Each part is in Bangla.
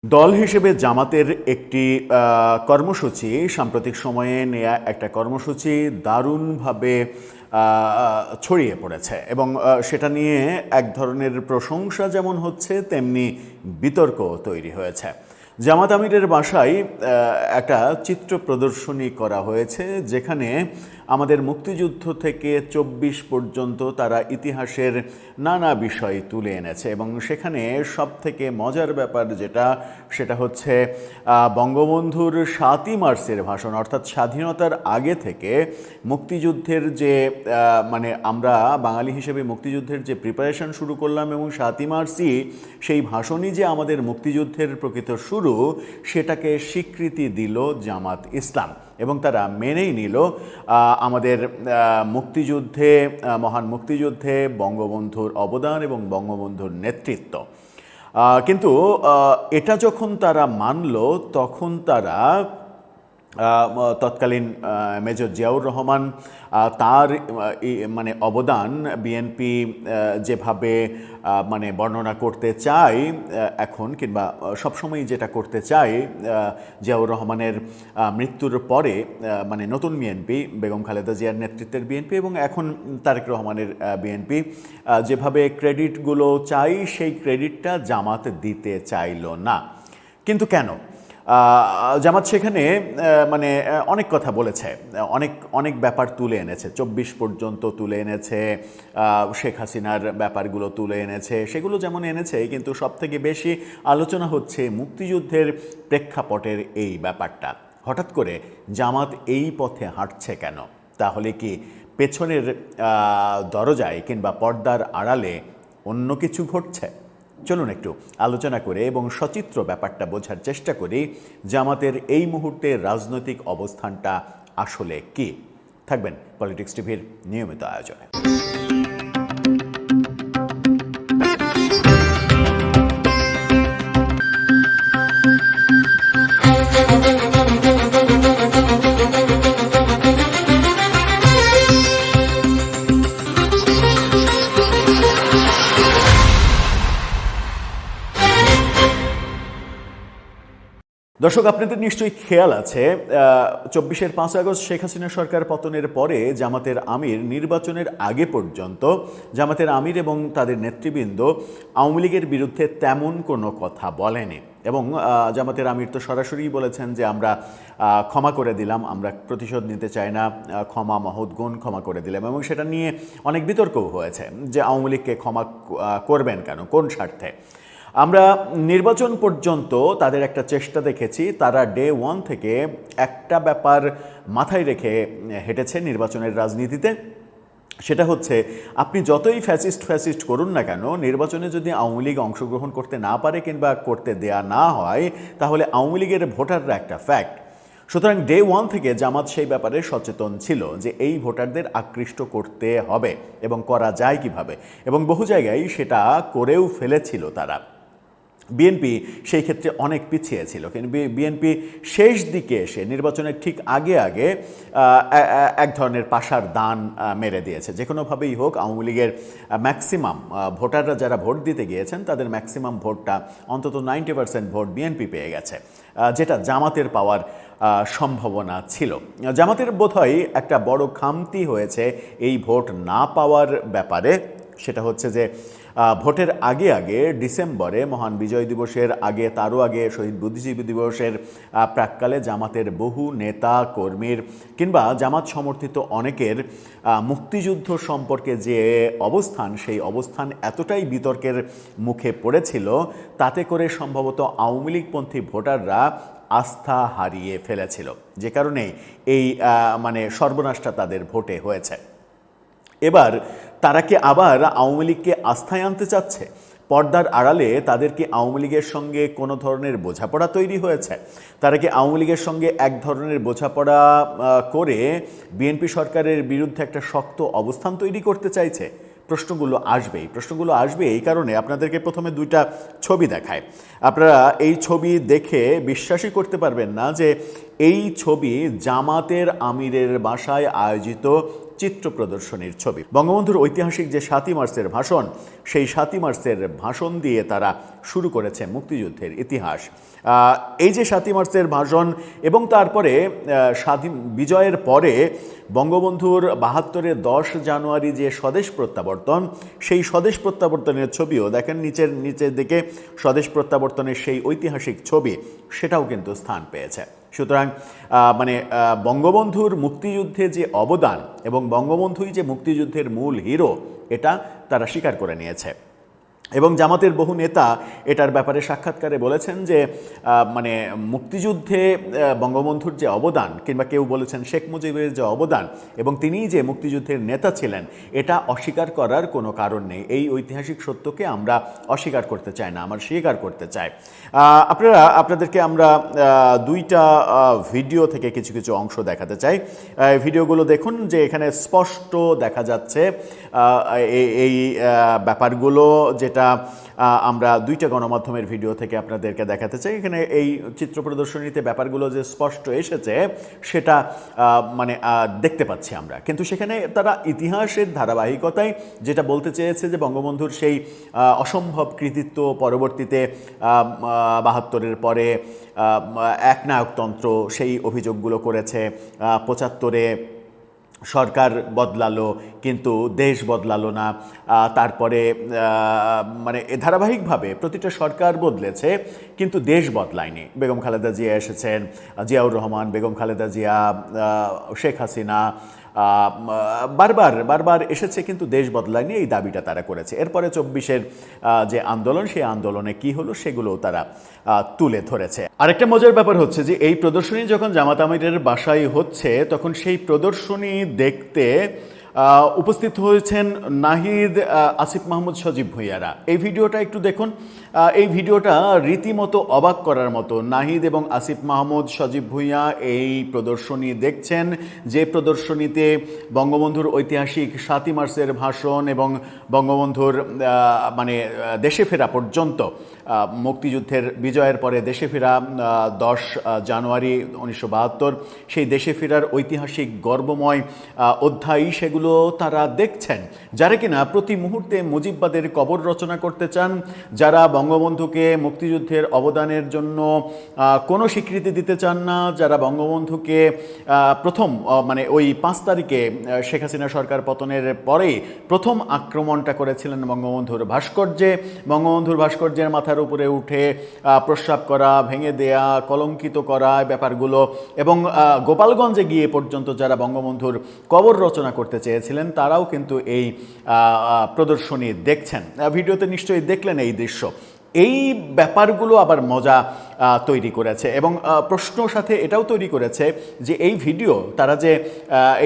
দল হিসেবে জামাতের একটি কর্মসূচি সাম্প্রতিক সময়ে নেয়া একটা কর্মসূচি দারুণভাবে ছড়িয়ে পড়েছে এবং সেটা নিয়ে এক ধরনের প্রশংসা যেমন হচ্ছে তেমনি বিতর্ক তৈরি হয়েছে। জামাত আমিরের বাসায় একটা চিত্র প্রদর্শনী করা হয়েছে যেখানে আমাদের মুক্তিযুদ্ধ থেকে ২৪ পর্যন্ত তারা ইতিহাসের নানা বিষয় তুলে এনেছে এবং সেখানে সবথেকে মজার ব্যাপার সেটা হচ্ছে বঙ্গবন্ধুর ৭ই মার্চের ভাষণ, অর্থাৎ স্বাধীনতার আগে থেকে মুক্তিযুদ্ধের যে আমরা বাঙালি হিসেবে মুক্তিযুদ্ধের যে প্রিপারেশন শুরু করলাম এবং ৭ই মার্চই সেই ভাষণই যে আমাদের মুক্তিযুদ্ধের প্রকৃত শুরু, সেটাকে স্বীকৃতি দিল জামাত ইসলাম এবং তারা মেনেই নিল আমাদের মুক্তিযুদ্ধে, মহান মুক্তিযুদ্ধে বঙ্গবন্ধুর অবদান এবং বঙ্গবন্ধুর নেতৃত্ব। কিন্তু এটা যখন তারা মানল তখন তারা তৎকালীন মেজর জিয়াউর রহমান তার অবদান বিএনপি যেভাবে বর্ণনা করতে চায় এখন, কিংবা সবসময় যেটা করতে চায়, জিয়াউর রহমানের মৃত্যুর পরে নতুন বিএনপি, বেগম খালেদা জিয়ার নেতৃত্বের বিএনপি এবং এখন তারেক রহমানের বিএনপি যেভাবে ক্রেডিটগুলো চাই সেই ক্রেডিটটা জামাত দিতে চাইল না। কিন্তু কেন? জামাত সেখানে অনেক কথা বলেছে, অনেক ব্যাপার তুলে এনেছে, ২৪ পর্যন্ত তুলে এনেছে, শেখ হাসিনার ব্যাপারগুলো তুলে এনেছে, সেগুলো যেমন এনেছে, কিন্তু সবথেকে বেশি আলোচনা হচ্ছে মুক্তিযুদ্ধের প্রেক্ষাপটের এই ব্যাপারটা। হঠাৎ করে জামাত এই পথে হাঁটছে কেন? তাহলে কি পেছনের দরজায় কিংবা পর্দার আড়ালে অন্য কিছু ঘটছে? চলুন একটু আলোচনা করে এবং সচিত্র ব্যাপারটা বোঝার চেষ্টা করি, জামাতের এই মুহূর্তের রাজনৈতিক অবস্থানটা আসলে কি। থাকবেন পলিটিক্স টিভির নিয়মিত আয়োজনে। দর্শক, আপনাদের নিশ্চয়ই খেয়াল আছে ২৪ আগস্ট শেখ হাসিনা সরকার পতনের পরে জামাতের আমির নির্বাচনের আগে পর্যন্ত জামাতের আমির এবং তাদের নেতৃবৃন্দ আওয়ামী লীগের বিরুদ্ধে তেমন কোনো কথা বলেনি এবং জামাতের আমির তো সরাসরি বলেছেন যে আমরা ক্ষমা করে দিলাম, আমরা প্রতিশোধ নিতে চাই না, ক্ষমা মহৎ গুণ, ক্ষমা করে দিলাম। এবং সেটা নিয়ে অনেক বিতর্কও হয়েছে যে আওয়ামী লীগকে ক্ষমা করবেন কেন, কোন স্বার্থে। আমরা নির্বাচন পর্যন্ত তাদের একটা চেষ্টা দেখেছি, তারা ডে 1 থেকে একটা ব্যাপার মাথায় রেখে হেঁটেছে নির্বাচনের রাজনীতিতে। সেটা হচ্ছে, আপনি যতই ফ্যাসিস্ট করুন না কেন, নির্বাচনে যদি আওয়ামী লীগ অংশগ্রহণ করতে না পারে কিংবা করতে দেয়া না হয়, তাহলে আওয়ামী লীগের ভোটাররা একটা ফ্যাক্ট। সুতরাং ডে 1 থেকে জামাত সেই ব্যাপারে সচেতন ছিল যে এই ভোটারদের আকৃষ্ট করতে হবে এবং করা যায় কিভাবে, এবং বহু জায়গায় সেটা করেও ফেলেছিল তারা। বিএনপি সেই ক্ষেত্রে অনেক পিছিয়ে ছিল, কিন্তু বিএনপি শেষ দিকে এসে নির্বাচনের ঠিক আগে এক ধরনের পাশার দান মেরে দিয়েছে। যে কোনোভাবেই হোক আওয়ামী লীগের ম্যাক্সিমাম ভোটাররা যারা ভোট দিতে গিয়েছেন তাদের ম্যাক্সিমাম ভোটটা, অন্তত 90% ভোট বিএনপি পেয়ে গেছে, যেটা জামাতের পাওয়ার সম্ভাবনা ছিল। জামাতের বোধহয় একটা বড় খামতি হয়েছে এই ভোট না পাওয়ার ব্যাপারে। সেটা হচ্ছে যে ভোটের আগে ডিসেম্বরে মহান বিজয় দিবসের আগে, তারও আগে শহীদ বুদ্ধিজীবী দিবসের প্রাক্কালে জামাতের বহু নেতা কর্মীর কিংবা জামাত সমর্থিত অনেকের মুক্তিযুদ্ধ সম্পর্কে যে অবস্থান, সেই অবস্থান এতটাই বিতর্কের মুখে পড়েছিল, তাতে করে সম্ভবত আওয়ামী লীগপন্থী ভোটাররা আস্থা হারিয়ে ফেলেছিল, যে কারণে এই সর্বনাশটা তাদের ভোটে হয়েছে। এবার তারা কি আবার আওয়ামী লীগকে আস্থায় আনতে চাচ্ছে? পর্দার আড়ালে তাদের কি আওয়ামী লীগের সঙ্গে কোনো ধরনের বোঝাপড়া তৈরি হয়েছে? তারা কি আওয়ামী লীগের সঙ্গে এক ধরনের বোঝাপড়া করে বিএনপি সরকারের বিরুদ্ধে একটা শক্ত অবস্থান তৈরি করতে চাইছে? প্রশ্নগুলো আসবে এই কারণে আপনাদেরকে প্রথমে দুইটা ছবি দেখায়। আপনারা এই ছবি দেখে বিশ্বাসই করতে পারবেন না যে এই ছবি জামাতের আমিরের বাসায় আয়োজিত চিত্র প্রদর্শনীর ছবি। বঙ্গবন্ধুর ঐতিহাসিক যে ৭ই মার্চের ভাষণ, সেই ৭ই মার্চের ভাষণ দিয়ে তারা শুরু করেছে মুক্তিযুদ্ধের ইতিহাস। এই যে ৭ই মার্চের ভাষণ এবং তারপরে স্বাধীন বিজয়ের পরে বঙ্গবন্ধুর ৭২-এর ১০ জানুয়ারি যে স্বদেশ প্রত্যাবর্তন, সেই স্বদেশ প্রত্যাবর্তনের ছবিও দেখেন নিচের দিকে, স্বদেশ প্রত্যাবর্তনের সেই ঐতিহাসিক ছবি, সেটাও কিন্তু স্থান পেয়েছে। সুতরাং বঙ্গবন্ধুর মুক্তিযুদ্ধে যে অবদান এবং বঙ্গবন্ধুই যে মুক্তিযুদ্ধের মূল হিরো, এটা তারা স্বীকার করে নিয়েছে। এবং জামাতের বহু নেতা এটার ব্যাপারে সাক্ষাৎকারে বলেছেন যে মুক্তিযুদ্ধে বঙ্গবন্ধুর যে অবদান, কিংবা কেউ বলেছেন শেখ মুজিবের যে অবদান, এবং তিনিই যে মুক্তিযুদ্ধের নেতা ছিলেন, এটা অস্বীকার করার কোনো কারণ নেই। এই ঐতিহাসিক সত্যকে আমরা অস্বীকার করতে চাই না, আমরা স্বীকার করতে চাই। আপনাদেরকে আমরা দুইটা ভিডিও থেকে কিছু কিছু অংশ দেখাতে চাই। ভিডিওগুলো দেখুন, যে এখানে স্পষ্ট দেখা যাচ্ছে এই ব্যাপারগুলো, যেটা আমরা দুইটা গণমাধ্যমের ভিডিও থেকে আপনাদেরকে দেখাতে চাই। এখানে এই চিত্র প্রদর্শনীতে ব্যাপারগুলো যে স্পষ্ট এসেছে, সেটা দেখতে পাচ্ছি আমরা। কিন্তু সেখানে তারা ইতিহাসের ধারাবাহিকতায় যেটা বলতে চেয়েছে, যে বঙ্গবন্ধুর সেই অসম্ভব কৃতিত্ব, পরবর্তীতে ৭২-এর পরে একনায়কতন্ত্র, সেই অভিযোগগুলো করেছে। ৭৫-এ সরকার বদলালো কিন্তু দেশ বদলালো না। তারপরে ধারাবাহিকভাবে প্রতিটা সরকার বদলেছে কিন্তু দেশ বদলায়নি। বেগম খালেদা জিয়া এসেছেন, জিয়াউর রহমান, বেগম খালেদা জিয়া, শেখ হাসিনা, বারবার এসেছে কিন্তু দেশ বদলায়নি, এই দাবিটা তারা করেছে। এরপরে ২৪-এর যে আন্দোলন, সেই আন্দোলনে কি হলো সেগুলোও তারা তুলে ধরেছে। আরেকটা মজার ব্যাপার হচ্ছে যে এই প্রদর্শনী যখন জামাত আমিরের বাসায় হচ্ছে, তখন সেই প্রদর্শনী দেখতে উপস্থিত হয়েছেন নাহিদ, আসিফ মাহমুদ, সজীব ভুঁইয়ারা। এই ভিডিওটা একটু দেখুন। এই ভিডিওটা রীতিমতো অবাক করার মতো। নাহিদ এবং আসিফ মাহমুদ, সজীব ভুঁইয়া এই প্রদর্শনী দেখছেন, যে প্রদর্শনীতে বঙ্গবন্ধুর ঐতিহাসিক ৭ই মার্চের ভাষণ এবং বঙ্গবন্ধুর দেশে ফেরা পর্যন্ত, মুক্তিযুদ্ধের বিজয়ের পরে দেশে ফেরা ১০ জানুয়ারি ১৯৭২, সেই দেশে ফেরার ঐতিহাসিক গর্বময় অধ্যায়, সেগুলো তারা দেখছেন। যারা কিনা প্রতি মুহূর্তে মুজিববাদের কবর রচনা করতে চান, যারা বঙ্গবন্ধুকে মুক্তিযুদ্ধের অবদানের জন্য কোনো স্বীকৃতি দিতে চান না, যারা বঙ্গবন্ধুকে প্রথম ওই ৫ তারিখে শেখ হাসিনা সরকার পতনের পরেই প্রথম আক্রমণটা করেছিলেন বঙ্গবন্ধুর ভাস্কর্যে, বঙ্গবন্ধুর ভাস্কর্যের মাথার উপরে উঠে প্রস্রাব করা, ভেঙে দেয়া, কলঙ্কিত করা ব্যাপারগুলো, এবং গোপালগঞ্জে গিয়ে পর্যন্ত যারা বঙ্গবন্ধুর কবর রচনা করতে চেয়েছিলেন, তারাও কিন্তু এই প্রদর্শনী দেখছেন। ভিডিওতে নিশ্চয়ই দেখলেন এই দৃশ্য। এই ব্যাপারগুলো আবার মজা তৈরি করেছে, এবং প্রশ্ন সাথে এটাও তৈরি করেছে যে এই ভিডিও, তারা যে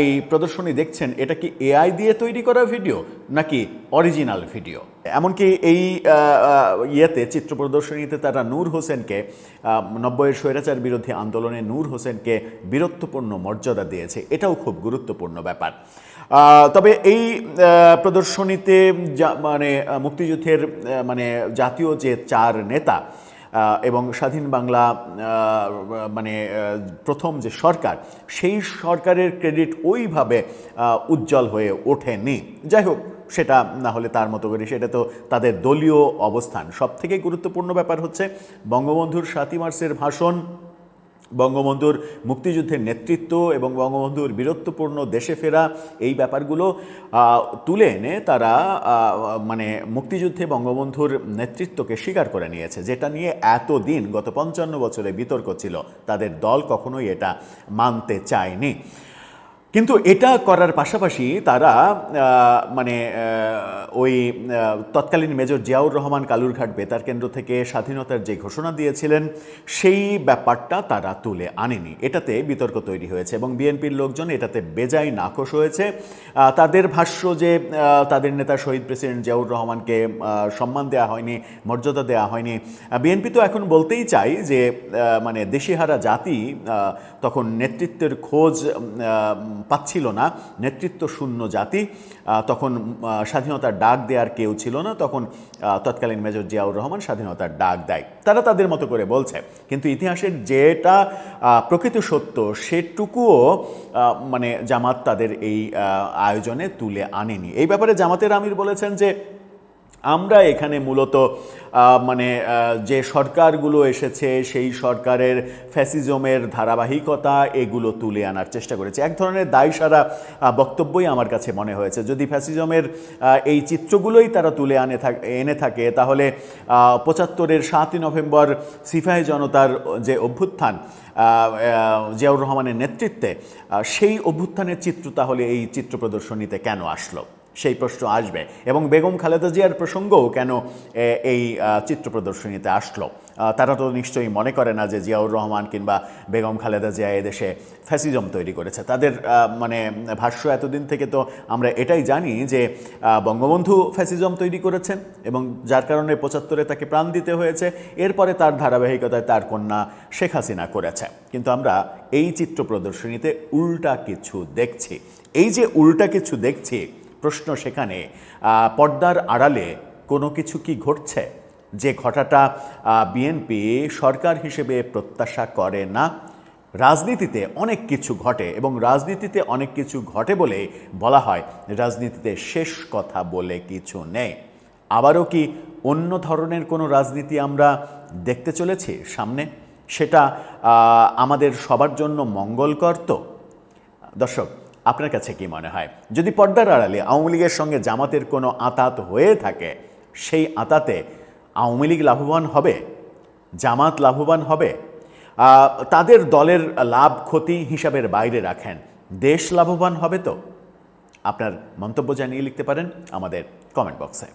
এই প্রদর্শনী দেখছেন, এটা কি এআই দিয়ে তৈরি করা ভিডিও নাকি অরিজিনাল ভিডিও। এমনকি এই চিত্র প্রদর্শনীতে তারা নূর হোসেনকে, ৯০-এর স্বৈরাচার বিরোধী আন্দোলনে নূর হোসেনকে বীরত্বপূর্ণ মর্যাদা দিয়েছে। এটাও খুব গুরুত্বপূর্ণ ব্যাপার। তবে এই প্রদর্শনীতে মুক্তিযুদ্ধের জাতীয় যে ৪ নেতা এবং স্বাধীন বাংলা প্রথম যে সরকার, সেই সরকারের ক্রেডিট ওইভাবে উজ্জ্বল হয়ে ওঠেনি। যাই হোক, সেটা না হলে তার মতো করে, সেটা তো তাদের দলীয় অবস্থান। সবথেকে গুরুত্বপূর্ণ ব্যাপার হচ্ছে বঙ্গবন্ধুর ৭ই মার্চের ভাষণ, বঙ্গবন্ধুর মুক্তিযুদ্ধের নেতৃত্ব এবং বঙ্গবন্ধুর বীরত্বপূর্ণ দেশে ফেরা, এই ব্যাপারগুলো তুলে এনে তারা মুক্তিযুদ্ধে বঙ্গবন্ধুর নেতৃত্বকে স্বীকার করে নিয়েছে, যেটা নিয়ে এতদিন, গত ৫৫ বছরে বিতর্ক ছিল। তাদের দল কখনোই এটা মানতে চায়নি। কিন্তু এটা করার পাশাপাশি তারা ওই তৎকালীন মেজর জিয়াউর রহমান কালুরঘাট বেতার কেন্দ্র থেকে স্বাধীনতার যে ঘোষণা দিয়েছিলেন, সেই ব্যাপারটা তারা তুলে আনেনি। এটাতে বিতর্ক তৈরি হয়েছে এবং বিএনপির লোকজন এটাতে বেজায় নাখোশ হয়েছে। তাদের ভাষ্য যে তাদের নেতা শহীদ প্রেসিডেন্ট জিয়াউর রহমানকে সম্মান দেওয়া হয়নি, মর্যাদা দেওয়া হয়নি। বিএনপি তো এখন বলতেই চাই যে দেশিহারা জাতি তখন নেতৃত্বের খোঁজ পাচ্ছিল না, নেতৃত্ব শূন্য জাতি, তখন স্বাধীনতার ডাক দেওয়ার কেউ ছিল না, তখন তৎকালীন মেজর জিয়াউর রহমান স্বাধীনতার ডাক দেয়। তারা তাদের মতো করে বলছে, কিন্তু ইতিহাসের যেটা প্রকৃত সত্য সেটুকুও মানে জামাত তাদের এই আয়োজনে তুলে আনেনি। এই ব্যাপারে জামাতের আমির বলেছেন যে আমরা এখানে মূলত মানে যে সরকারগুলো এসেছে সেই সরকারের ফ্যাসিজমের ধারাবাহিকতা এগুলো তুলে আনার চেষ্টা করেছে। এক ধরনের দায়সারা বক্তব্যই আমার কাছে মনে হয়েছে। যদি ফ্যাসিজমের এই চিত্রগুলোই তারা তুলে এনে থাকে, তাহলে ৭৫-এর ৭ই নভেম্বর সিপাহী জনতার যে অভ্যুত্থান জিয়াউর রহমানের নেতৃত্বে, সেই অভ্যুত্থানের চিত্র তাহলে এই চিত্র প্রদর্শনীতে কেন আসলো, সেই প্রশ্ন আসবে। এবং বেগম খালেদা জিয়ার প্রসঙ্গও কেন এই চিত্র প্রদর্শনীতে আসলো? তারা তো নিশ্চয়ই মনে করে না যে জিয়াউর রহমান কিংবা বেগম খালেদা জিয়া এদেশে ফ্যাসিজম তৈরি করেছে। তাদের মানে ভাষ্য এতদিন থেকে তো আমরা এটাই জানি যে বঙ্গবন্ধু ফ্যাসিজম তৈরি করেছেন এবং যার কারণে ৭৫-এ তাকে প্রাণ দিতে হয়েছে। এরপরে তার ধারাবাহিকতায় তার কন্যা শেখ হাসিনা করেছে। কিন্তু আমরা এই চিত্র প্রদর্শনীতে উল্টা কিছু দেখছি। এই যে উল্টা কিছু দেখছি, প্রশ্ন সেখানে, পর্দার আড়ালে কোনো কিছু কি ঘটছে যে ঘটাটা বিএনপি সরকার হিসেবে প্রত্যাশা করে না? রাজনীতিতে অনেক কিছু ঘটে এবং রাজনীতিতে অনেক কিছু ঘটে বলে বলা হয় রাজনীতিতে শেষ কথা বলে কিছু নেই। আবারও কি অন্য ধরনের কোনো রাজনীতি আমরা দেখতে চলেছি সামনে? সেটা আমাদের সবার জন্য মঙ্গলকর তো? দর্শক, আপনার কাছে কি মনে হয়, যদি পর্দার আড়ালে আওয়ামী লীগের সঙ্গে জামাতের কোনো আঁতাত হয়ে থাকে, সেই আঁতাতে আওয়ামী লীগ লাভবান হবে, জামাত লাভবান হবে? তাদের দলের লাভ ক্ষতি হিসাবের বাইরে রাখেন, দেশ লাভবান হবে তো? আপনার মন্তব্য জানিয়ে লিখতে পারেন আমাদের কমেন্ট বক্সে।